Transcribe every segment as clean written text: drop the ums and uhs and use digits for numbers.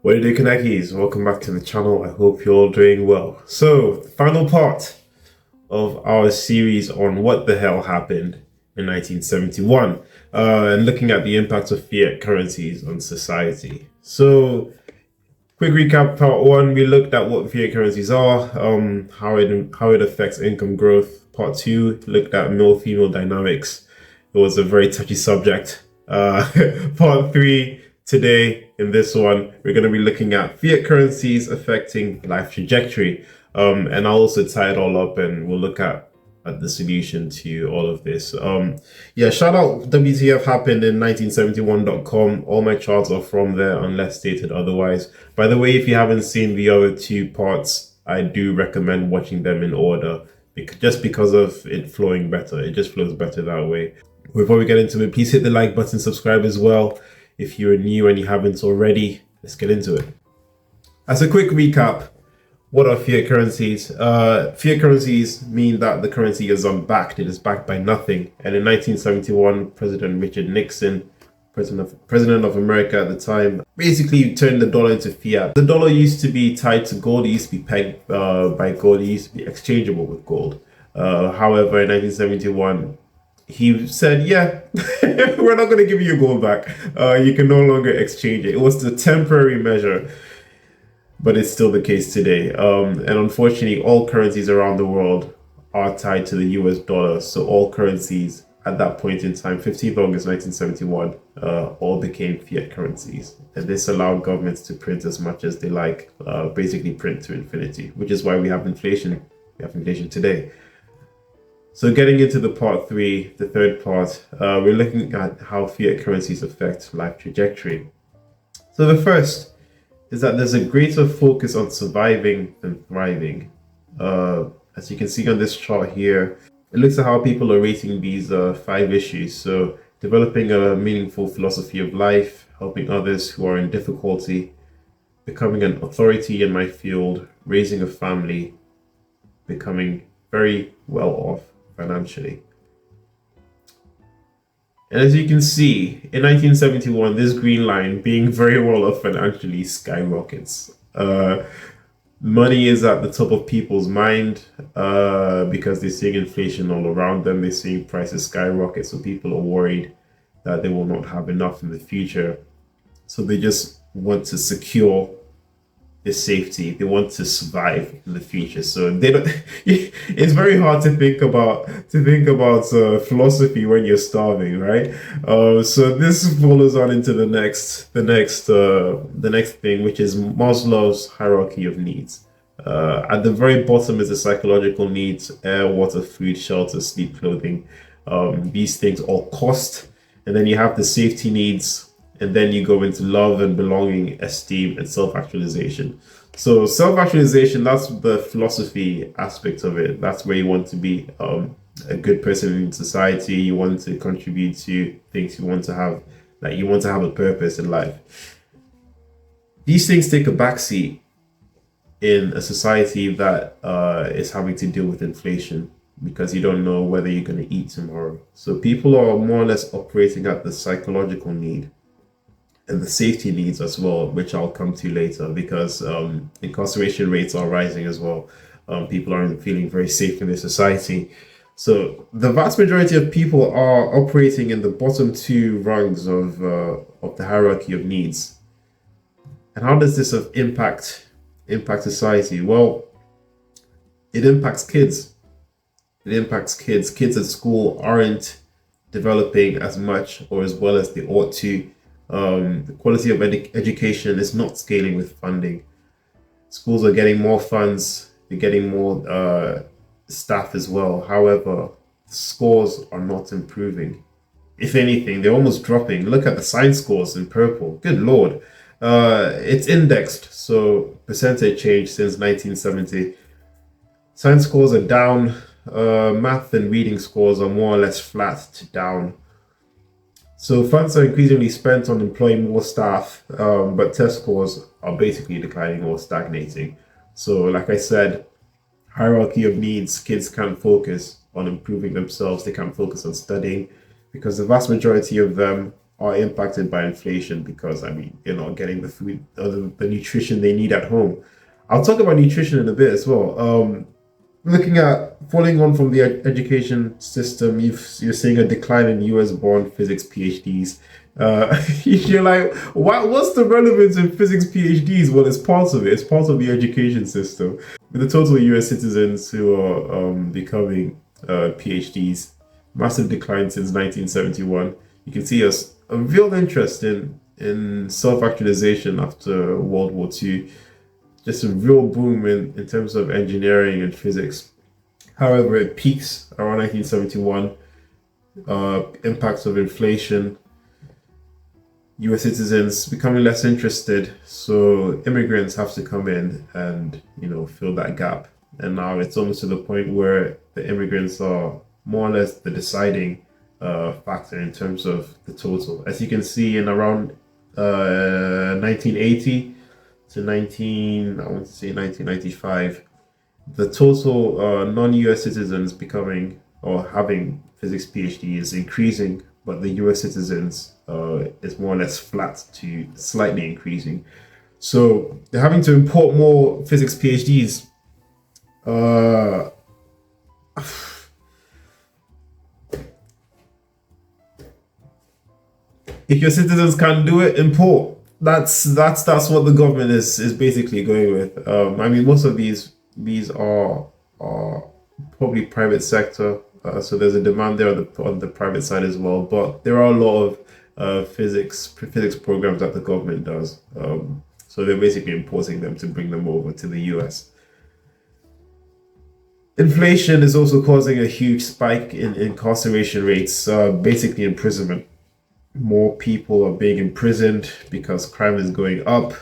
What do you do, Kanekis? Welcome back to the channel. I hope you're all doing well. So, the final part of our series on what the hell happened in 1971 and looking at the impact of fiat currencies on society. So, quick recap: part one, we looked at what fiat currencies are, how it affects income growth. Part two, looked at male-female dynamics. It was a very touchy subject. Part three, today in this one, we're going to be looking at fiat currencies affecting life trajectory. And I'll also tie it all up and we'll look at the solution to all of this. Shout out WTF happened in 1971.com. All my charts are from there unless stated otherwise. By the way, if you haven't seen the other two parts, I do recommend watching them in order just because of it flowing better. It just flows better that way. Before we get into it, please hit the like button, subscribe as well. If you're new and you haven't already, let's get into it. As a quick recap, what are fiat currencies? Fiat currencies mean that the currency is unbacked. It is backed by nothing. And in 1971, President Richard Nixon, president of America at the time, basically turned the dollar into fiat. The dollar used to be tied to gold. It used to be pegged by gold. It used to be exchangeable with gold. However, in 1971, he said, yeah, we're not going to give you your gold back. You can no longer exchange it. It was a temporary measure, but it's still the case today. And unfortunately, all currencies around the world are tied to the US dollar. So all currencies at that point in time, 15th August 1971, all became fiat currencies. And this allowed governments to print as much as they like, basically print to infinity, which is why we have inflation. We have inflation today. So getting into the part three, the third part, we're looking at how fiat currencies affect life trajectory. So the first is that there's a greater focus on surviving than thriving. As you can see on this chart here, it looks at how people are rating these 5 issues. So developing a meaningful philosophy of life, helping others who are in difficulty, becoming an authority in my field, raising a family, becoming very well off financially. And as you can see, in 1971, this green line, being very well off financially, skyrockets. Money is at the top of people's mind because they're seeing inflation all around them. They're seeing prices skyrocket, so people are worried that they will not have enough in the future. So they just want to secure their safety. They want to survive in the future. So they don't. It's very hard to think about philosophy when you're starving, right? So this follows on into the next thing, which is Maslow's hierarchy of needs. At the very bottom is the psychological needs: air, water, food, shelter, sleep, clothing. These things all cost, and then you have the safety needs. And then you go into love and belonging, esteem, and self-actualization. So self-actualization, that's the philosophy aspect of it. That's where you want to be a good person in society. You want to contribute to things. You want to have a purpose in life. These things take a backseat in a society that is having to deal with inflation because you don't know whether you're going to eat tomorrow. So people are more or less operating at the psychological need and the safety needs as well, which I'll come to later, because incarceration rates are rising as well. People aren't feeling very safe in their society. So the vast majority of people are operating in the bottom 2 rungs of the hierarchy of needs. And how does this impact society? Well, it impacts kids. Kids at school aren't developing as much or as well as they ought to. The quality of education is not scaling with funding. Schools are getting more funds, they're getting more staff as well. However, scores are not improving. If anything, they're almost dropping. Look at the science scores in purple. Good Lord. It's indexed, so percentage change since 1970. Science scores are down. Math and reading scores are more or less flat to down. So funds are increasingly spent on employing more staff, but test scores are basically declining or stagnating. So like I said, hierarchy of needs, kids can't focus on improving themselves. They can't focus on studying because the vast majority of them are impacted by inflation because, I mean, they're not getting the food or the nutrition they need at home. I'll talk about nutrition in a bit as well. Looking at following on from the education system, you're seeing a decline in US born physics PhDs. You're like, what's the relevance in physics PhDs? Well, it's part of it, it's part of the education system. With the total US citizens who are becoming PhDs, massive decline since 1971. You can see a real interest in self actualization after World War II, just a real boom in terms of engineering and physics. However, it peaks around 1971. Impacts of inflation, US citizens becoming less interested, so immigrants have to come in and fill that gap. And now it's almost to the point where the immigrants are more or less the deciding factor in terms of the total. As you can see, in around 1980 to 1995, the total non-US citizens becoming or having physics PhD is increasing, but the US citizens is more or less flat to slightly increasing. So they're having to import more physics PhDs. If your citizens can't do it, import. That's what the government is basically going with. I mean, most of these are probably private sector, so there's a demand there on the private side as well. But there are a lot of physics programs that the government does. So they're basically importing them to bring them over to the US. Inflation is also causing a huge spike in incarceration rates, basically imprisonment. More people are being imprisoned because crime is going up.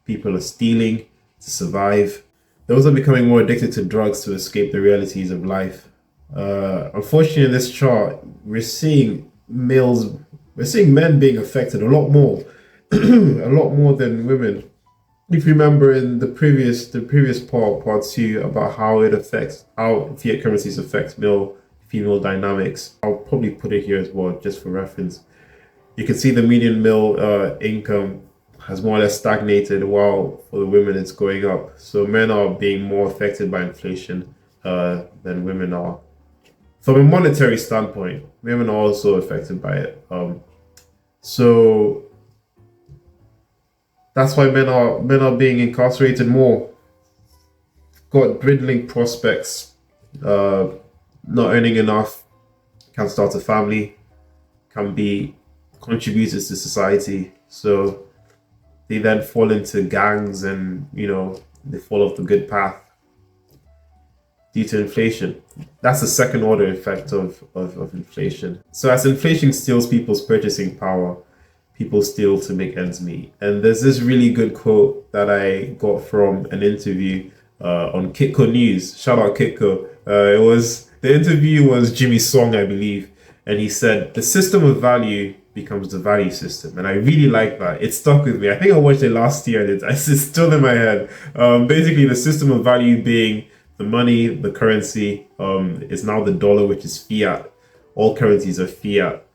People are stealing to survive. Those are becoming more addicted to drugs to escape the realities of life. Unfortunately, in this chart, we're seeing men being affected a lot more, a lot more than women. If you remember in the previous part two, about how fiat currencies affect male female dynamics, I'll probably put it here as well just for reference. You can see the median male income has more or less stagnated, while for the women it's going up. So men are being more affected by inflation than women are. From a monetary standpoint, women are also affected by it. So that's why men are being incarcerated more. Got dwindling prospects, not earning enough, can't start a family, can be contributors to society. So they then fall into gangs and they fall off the good path due to inflation. That's the second order effect of inflation. So as inflation steals people's purchasing power, people steal to make ends meet. And there's this really good quote that I got from an interview on Kitco News. Shout out Kitco. The interview was Jimmy Song, I believe, and he said the system of value becomes the value system, and I really like that. It stuck with me. I think I watched it last year, and it's still in my head. Basically, the system of value being the money, the currency, is now the dollar, which is fiat. All currencies are fiat.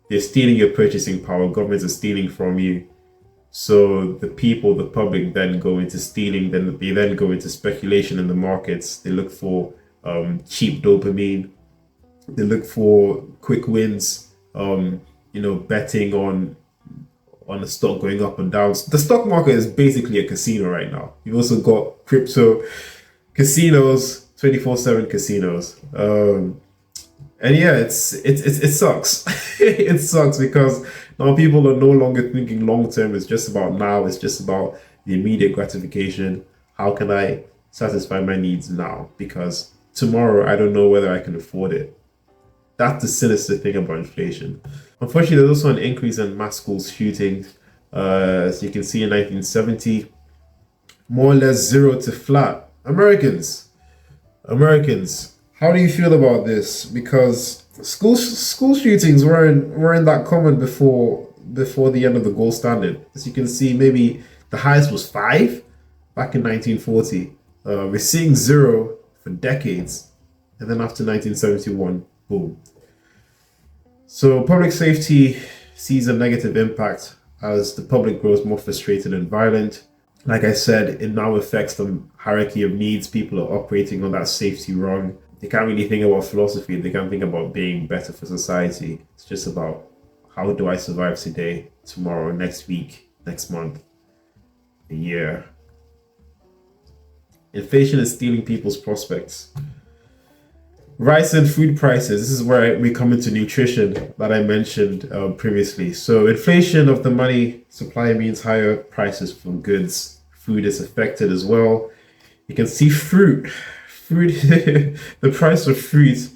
They're stealing your purchasing power. Governments are stealing from you. So the people, the public, then go into stealing. Then they then go into speculation in the markets. They look for cheap dopamine. They look for quick wins. Betting on a stock going up and down. The stock market is basically a casino right now. You've also got crypto casinos, 24/7 casinos. And yeah, it sucks. It sucks because now people are no longer thinking long term. It's just about now. It's just about the immediate gratification. How can I satisfy my needs now? Because tomorrow I don't know whether I can afford it. That's the sinister thing about inflation. Unfortunately, there's also an increase in mass school shootings. As you can see in 1970, more or less zero to flat. Americans, how do you feel about this? Because school shootings weren't that common before the end of the gold standard. As you can see, maybe the highest was 5 back in 1940. We're seeing 0 for decades, and then after 1971, boom. So public safety sees a negative impact as the public grows more frustrated and violent. Like I said, it now affects the hierarchy of needs. People are operating on that safety rung. They can't really think about philosophy. They can't think about being better for society. It's just about how do I survive today, tomorrow, next week, next month, a year. Inflation is stealing people's prospects. Rise in food prices. This is where we come into nutrition that I mentioned previously. So inflation of the money supply means higher prices for goods. Food is affected as well. You can see fruit. The price of fruit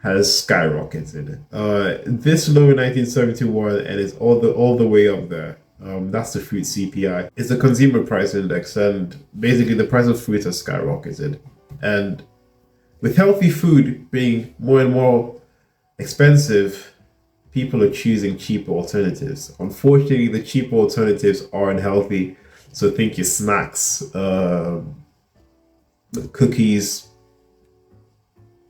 has skyrocketed. This low in 1971 and it's all the way up there. That's the fruit CPI. It's a consumer price index, and basically the price of fruit has skyrocketed. And with healthy food being more and more expensive, people are choosing cheaper alternatives. Unfortunately, the cheaper alternatives aren't healthy. So think your snacks, cookies,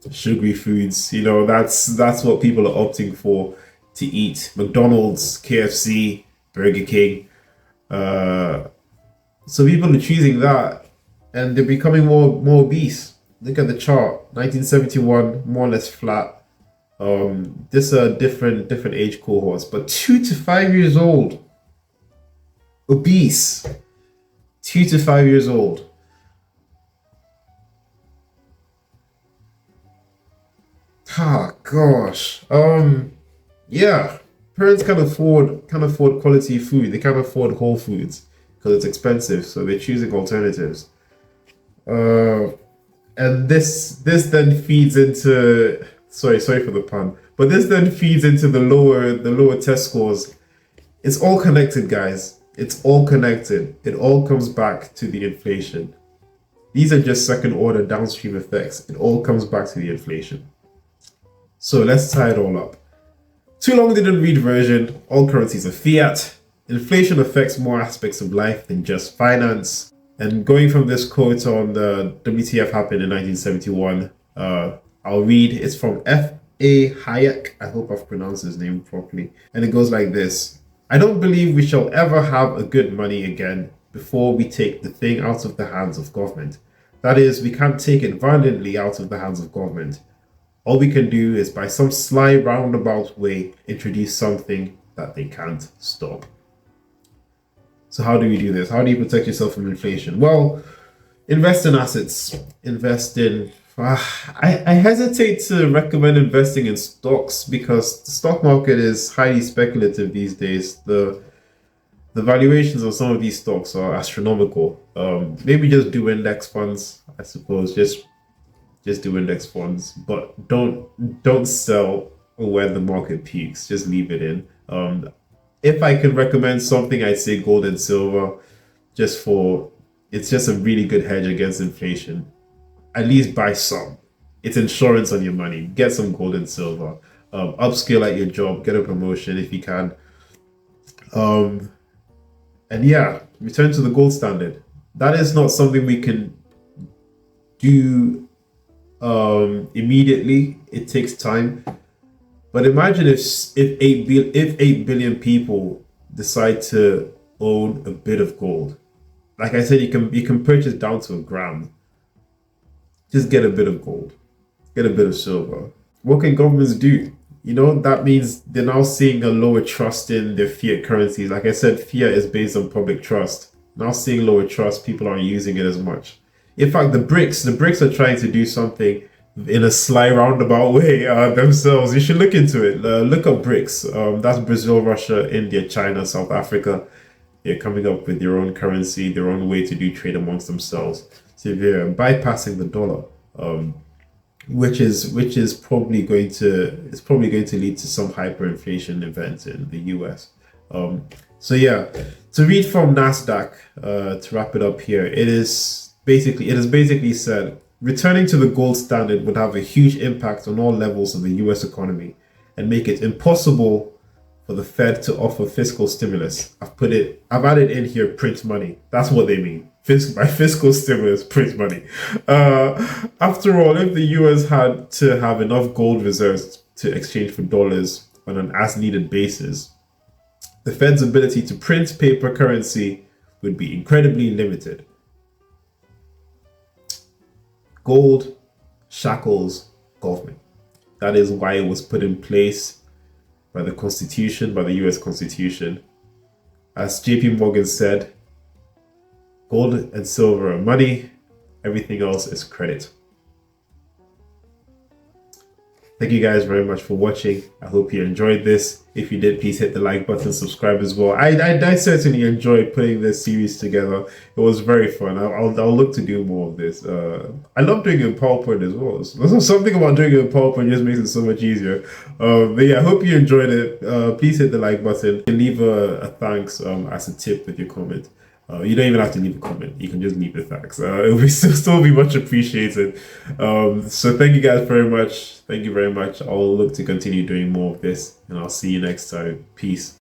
sugary foods. You know, that's what people are opting for to eat. McDonald's, KFC, Burger King. So people are choosing that, and they're becoming more obese. Look at the chart. 1971, more or less flat. This are different age cohorts, but 2 to 5 years old, obese. 2 to 5 years old. Ah, gosh. Yeah. Parents can't afford quality food. They can't afford whole foods because it's expensive, so they're choosing alternatives. And this then feeds into, sorry for the pun, but this then feeds into the lower test scores. It's all connected, guys. It's all connected. It all comes back to the inflation. These are just second order downstream effects. It all comes back to the inflation. So let's tie it all up. Too long didn't read version. All currencies are fiat. Inflation affects more aspects of life than just finance. And going from this quote on the WTF happened in 1971, I'll read. It's from F.A. Hayek. I hope I've pronounced his name properly. And it goes like this. I don't believe we shall ever have a good money again before we take the thing out of the hands of government. That is, we can't take it violently out of the hands of government. All we can do is by some sly roundabout way introduce something that they can't stop. So how do we do this? How do you protect yourself from inflation? Well, invest in assets. Invest in... I hesitate to recommend investing in stocks because the stock market is highly speculative these days. The valuations of some of these stocks are astronomical. Maybe just do index funds, I suppose. Just do index funds, but don't sell when the market peaks. Just leave it in. If I can recommend something, I'd say gold and silver, it's just a really good hedge against inflation. At least buy some. It's insurance on your money. Get some gold and silver. Upskill at your job. Get a promotion if you can. And yeah, return to the gold standard. That is not something we can do immediately. It takes time. But imagine if 8 billion people decide to own a bit of gold. Like I said, you can purchase down to a gram. Just get a bit of gold. Get a bit of silver. What can governments do? You know, that means they're now seeing a lower trust in their fiat currencies. Like I said, fiat is based on public trust. Now seeing lower trust, people aren't using it as much. In fact, the BRICS are trying to do something in a sly roundabout way themselves. You should look into it. Look up BRICS. That's Brazil, Russia, India, China, South Africa. They're coming up with their own currency, their own way to do trade amongst themselves. So they're bypassing the dollar, which is probably going to lead to some hyperinflation event in the US. So yeah, to read from NASDAQ, to wrap it up here, it is basically said, returning to the gold standard would have a huge impact on all levels of the US economy and make it impossible for the Fed to offer fiscal stimulus. I've added in here print money. That's what they mean. By fiscal stimulus, print money. After all, if the US had to have enough gold reserves to exchange for dollars, on an as-needed basis, the Fed's ability to print paper currency would be incredibly limited. Gold shackles government. That is why it was put in place by the Constitution, by the US Constitution. As JP Morgan said, gold and silver are money, everything else is credit. Thank you guys very much for watching. I hope you enjoyed this. If you did, please hit the like button, subscribe as well. I certainly enjoyed putting this series together. It was very fun. I'll look to do more of this. I love doing it in PowerPoint as well. So something about doing it in PowerPoint just makes it so much easier. But yeah, I hope you enjoyed it. Please hit the like button and leave a thanks as a tip with your comment. You don't even have to leave a comment. You can just leave the thanks. It will still be much appreciated. So thank you guys very much. Thank you very much. I'll look to continue doing more of this, and I'll see you next time. Peace.